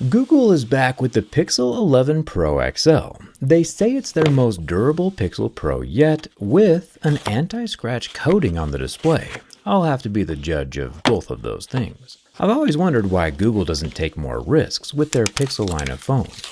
Google is back with the Pixel 11 Pro XL. They say it's their most durable Pixel Pro yet, with an anti-scratch coating on the display. I'll have to be the judge of both of those things. I've always wondered why Google doesn't take more risks with their Pixel line of phones.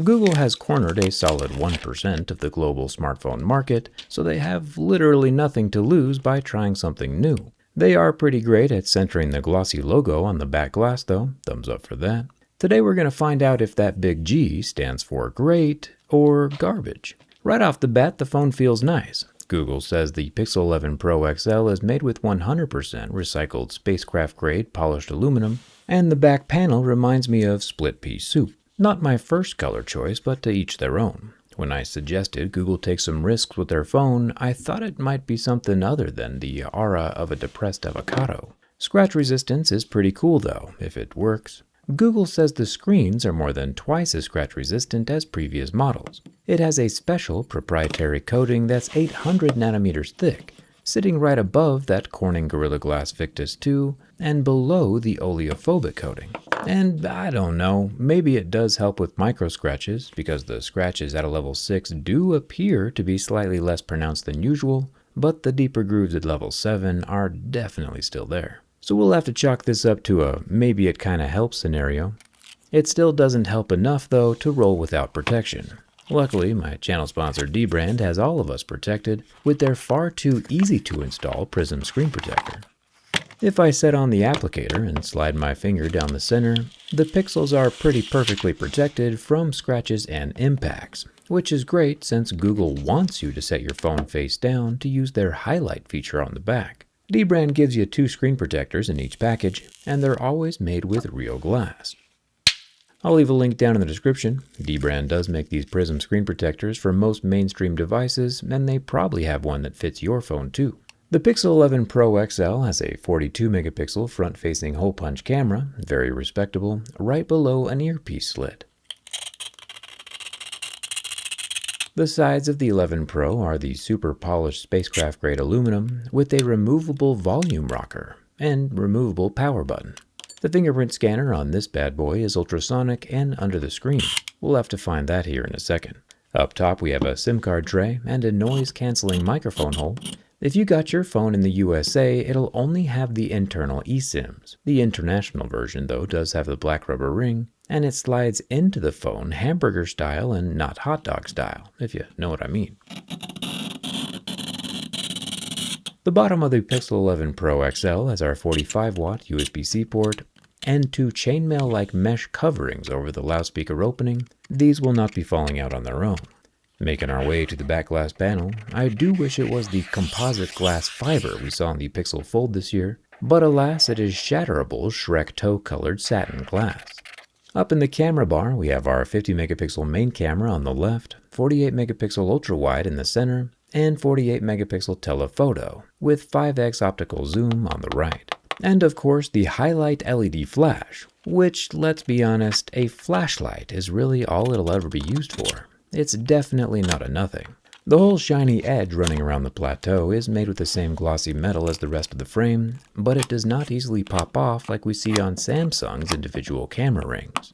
Google has cornered a solid 1% of the global smartphone market, so they have literally nothing to lose by trying something new. They are pretty great at centering the glossy logo on the back glass though, thumbs up for that. Today we're going to find out if that big G stands for great or garbage. Right off the bat, the phone feels nice. Google says the Pixel 11 Pro XL is made with 100% recycled spacecraft-grade polished aluminum, and the back panel reminds me of split pea soup. Not my first color choice, but to each their own. When I suggested Google take some risks with their phone, I thought it might be something other than the aura of a depressed avocado. Scratch resistance is pretty cool though, if it works. Google says the screens are more than twice as scratch resistant as previous models. It has a special proprietary coating that's 800 nanometers thick, sitting right above that Corning Gorilla Glass Victus 2 and below the oleophobic coating. And I don't know, maybe it does help with micro scratches because the scratches at a level 6 do appear to be slightly less pronounced than usual, but the deeper grooves at level 7 are definitely still there. So we'll have to chalk this up to a maybe it kinda helps scenario. It still doesn't help enough though to roll without protection. Luckily, my channel sponsor dbrand has all of us protected with their far too easy to install Prism screen protector. If I set on the applicator and slide my finger down the center, the pixels are pretty perfectly protected from scratches and impacts, which is great since Google wants you to set your phone face down to use their highlight feature on the back. dbrand gives you 2 screen protectors in each package, and they're always made with real glass. I'll leave a link down in the description. dbrand does make these Prism screen protectors for most mainstream devices, and they probably have one that fits your phone too. The Pixel 11 Pro XL has a 42 megapixel front-facing hole punch camera, very respectable, right below an earpiece slit. The sides of the 11 Pro are the super polished spacecraft-grade aluminum with a removable volume rocker and removable power button. The fingerprint scanner on this bad boy is ultrasonic and under the screen. We'll have to find that here in a second. Up top we have a SIM card tray and a noise-canceling microphone hole. If you got your phone in the USA, it'll only have the internal eSIMs. The international version though does have the black rubber ring, and it slides into the phone hamburger style and not hot dog style, if you know what I mean. The bottom of the Pixel 11 Pro XL has our 45-watt USB-C port and 2 chainmail-like mesh coverings over the loudspeaker opening. These will not be falling out on their own. Making our way to the back glass panel, I do wish it was the composite glass fiber we saw in the Pixel Fold this year, but alas it is shatterable Shrek toe-colored satin glass. Up in the camera bar, we have our 50 megapixel main camera on the left, 48 megapixel ultra-wide in the center, and 48 megapixel telephoto with 5x optical zoom on the right. And of course the highlight LED flash, which, let's be honest, a flashlight is really all it'll ever be used for. It's definitely not a nothing. The whole shiny edge running around the plateau is made with the same glossy metal as the rest of the frame, but it does not easily pop off like we see on Samsung's individual camera rings.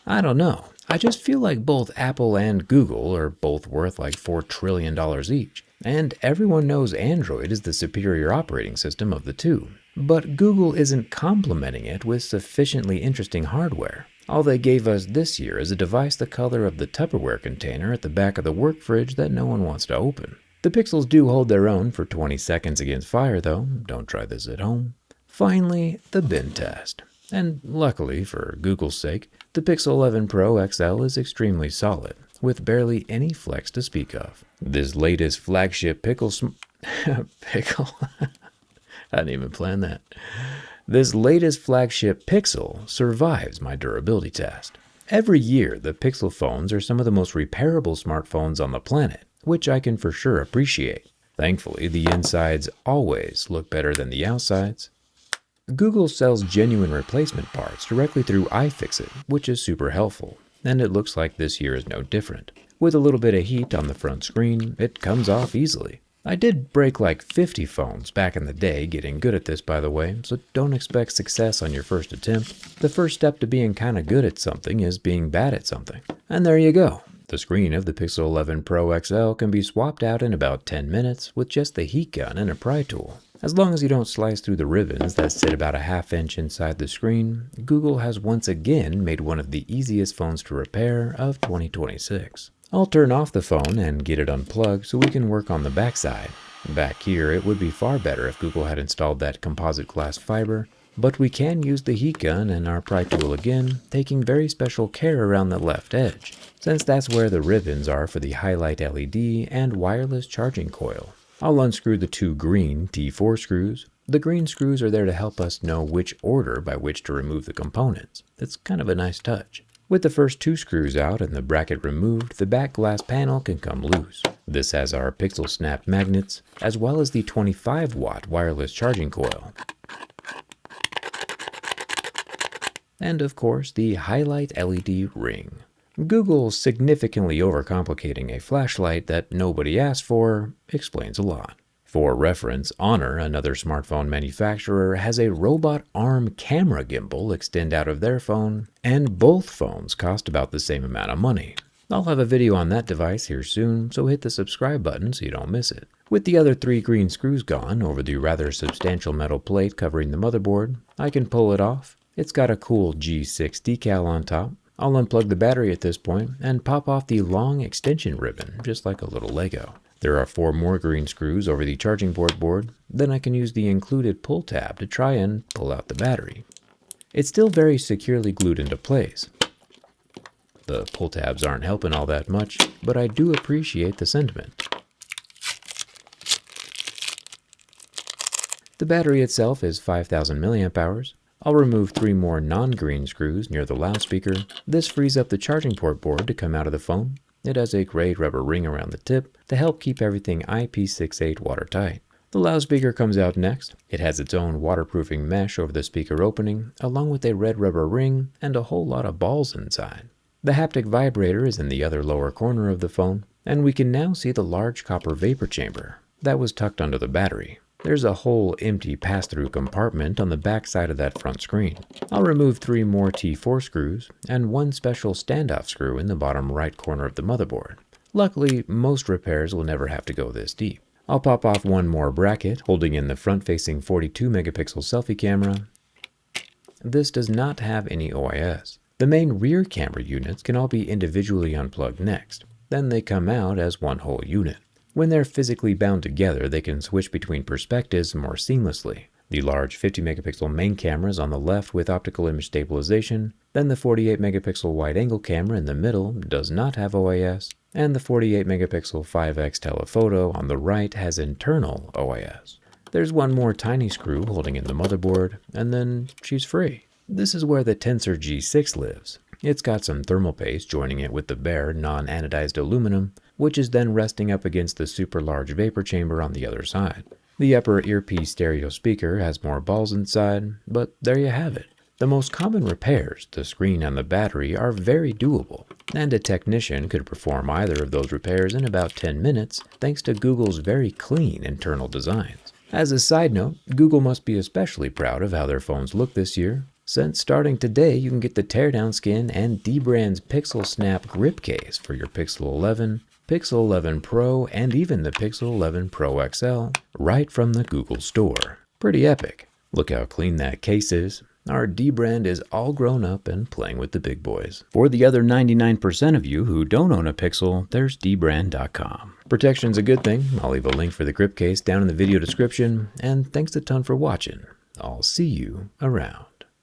I don't know, I just feel like both Apple and Google are both worth like $4 trillion each, and everyone knows Android is the superior operating system of the two. But Google isn't complementing it with sufficiently interesting hardware. All they gave us this year is a device the color of the Tupperware container at the back of the work fridge that no one wants to open. The pixels do hold their own for 20 seconds against fire though, don't try this at home. Finally, the bin test. And luckily, for Google's sake, the Pixel 11 Pro XL is extremely solid, with barely any flex to speak of. This latest flagship pickle I didn't even plan that. This latest flagship Pixel survives my durability test. Every year, the Pixel phones are some of the most repairable smartphones on the planet, which I can for sure appreciate. Thankfully, the insides always look better than the outsides. Google sells genuine replacement parts directly through iFixit, which is super helpful, and it looks like this year is no different. With a little bit of heat on the front screen, it comes off easily. I did break like 50 phones back in the day, getting good at this by the way, so don't expect success on your first attempt. The first step to being kinda good at something is being bad at something. And there you go. The screen of the Pixel 11 Pro XL can be swapped out in about 10 minutes with just the heat gun and a pry tool. As long as you don't slice through the ribbons that sit about a ½ inch inside the screen, Google has once again made one of the easiest phones to repair of 2026. I'll turn off the phone and get it unplugged so we can work on the backside. Back here, it would be far better if Google had installed that composite glass fiber, but we can use the heat gun and our pry tool again, taking very special care around the left edge, since that's where the ribbons are for the highlight LED and wireless charging coil. I'll unscrew the 2 green T4 screws. The green screws are there to help us know which order by which to remove the components. It's kind of a nice touch. With the first 2 screws out and the bracket removed, the back glass panel can come loose. This has our Pixel Snap magnets, as well as the 25-watt wireless charging coil. And of course, the highlight LED ring. Google significantly overcomplicating a flashlight that nobody asked for explains a lot. For reference, Honor, another smartphone manufacturer, has a robot arm camera gimbal extend out of their phone, and both phones cost about the same amount of money. I'll have a video on that device here soon, so hit the subscribe button so you don't miss it. With the other 3 green screws gone over the rather substantial metal plate covering the motherboard, I can pull it off. It's got a cool G6 decal on top. I'll unplug the battery at this point and pop off the long extension ribbon, just like a little Lego. There are 4 more green screws over the charging board, then I can use the included pull tab to try and pull out the battery. It's still very securely glued into place. The pull tabs aren't helping all that much, but I do appreciate the sentiment. The battery itself is 5,000 mAh. I'll remove 3 more non-green screws near the loudspeaker. This frees up the charging port board to come out of the phone. It has a gray rubber ring around the tip to help keep everything IP68 watertight. The loudspeaker comes out next. It has its own waterproofing mesh over the speaker opening, along with a red rubber ring and a whole lot of balls inside. The haptic vibrator is in the other lower corner of the phone, and we can now see the large copper vapor chamber that was tucked under the battery. There's a whole empty pass-through compartment on the back side of that front screen. I'll remove 3 more T4 screws and 1 special standoff screw in the bottom right corner of the motherboard. Luckily, most repairs will never have to go this deep. I'll pop off 1 more bracket holding in the front-facing 42 megapixel selfie camera. This does not have any OIS. The main rear camera units can all be individually unplugged next. Then they come out as one whole unit. When they're physically bound together, they can switch between perspectives more seamlessly. The large 50 megapixel main camera is on the left with optical image stabilization, then the 48 megapixel wide-angle camera in the middle does not have OIS, and the 48 megapixel 5x telephoto on the right has internal OIS. There's 1 more tiny screw holding in the motherboard, and then she's free. This is where the Tensor G6 lives. It's got some thermal paste joining it with the bare, non-anodized aluminum, which is then resting up against the super large vapor chamber on the other side. The upper earpiece stereo speaker has more balls inside, but there you have it. The most common repairs, the screen and the battery, are very doable, and a technician could perform either of those repairs in about 10 minutes thanks to Google's very clean internal designs. As a side note, Google must be especially proud of how their phones look this year, since starting today you can get the teardown skin and dbrand's Pixel Snap grip case for your Pixel 11, Pixel 11 Pro, and even the Pixel 11 Pro XL right from the Google Store. Pretty epic. Look how clean that case is. Our dbrand is all grown up and playing with the big boys. For the other 99% of you who don't own a Pixel, there's dbrand.com. Protection's a good thing. I'll leave a link for the grip case down in the video description, and thanks a ton for watching. I'll see you around.